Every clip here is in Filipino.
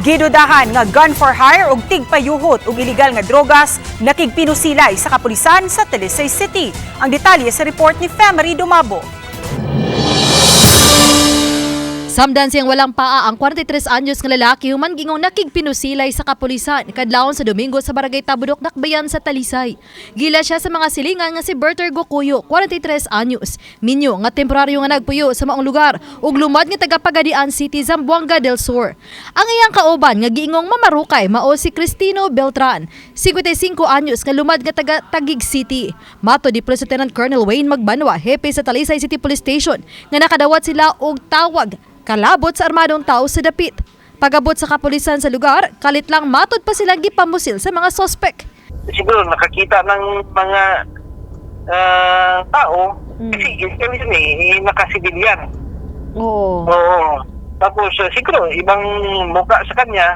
Gidudahan nga gun for hire ug tigpayuhot ug iligal nga drogas nakigpinusilay sa kapulisan sa Talisay City. Ang detalye sa report ni Femery Dumabo. Samdan siyang walang paa ang 43 anyos nga lalaki human gingong nakigpinusilay sa kapulisan kadlawon sa Domingo sa Barangay Tabudok, Nakbayan sa Talisay. Gila siya sa mga silingan nga si Berter Gokuyo, 43 anyos, minyo nga temporaryo nga nagpuyo sa maong lugar ug lumad nga taga Pagadian City, Zamboanga del Sur. Ang iyang kauban nga giingong mamarukay mao si Cristino Beltran, 55 anyos nga lumad nga taga Taguig City. Mato di Lieutenant Colonel Wayne Magbanwa, hepe sa Talisay City Police Station, nga nakadawat sila og tawag kalabot sa armadong tao sa dapit. Pagabot sa kapulisan sa lugar, kalit lang matod pa silang gipamusil sa mga sospek. Siguro nakakita ng mga tao kasi nakasibilyan. Oo. Oo. Tapos siguro ibang mukha sa kanya,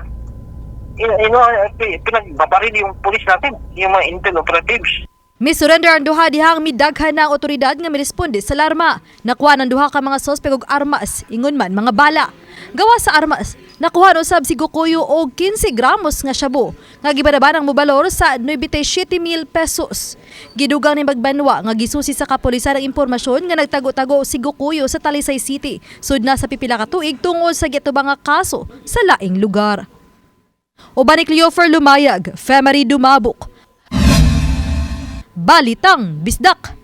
pinagbabaril yung pulis natin, yung mga intel operatives. Misurrender ang duha dihang midaghan ng otoridad nga miresponde sa alarma. Nakuha ng duha ka mga sospek og armas, ingon man mga bala. Gawa sa armas, nakuha usab si Gokuyo og 15 gramos nga shabu, nga gibadaban ang mobalor sa 97,000 pesos. Gidugang ni Magbanwa nga gisusi sa kapulisan ang impormasyon nga nagtago-tago si Gokuyo sa Talisay City, sud na sa pipila ka tuig tungod sa gitubang nga kaso sa laing lugar. Uban ni Cleofer Lumayag, Femery Dumabok. Balitang Bisdak.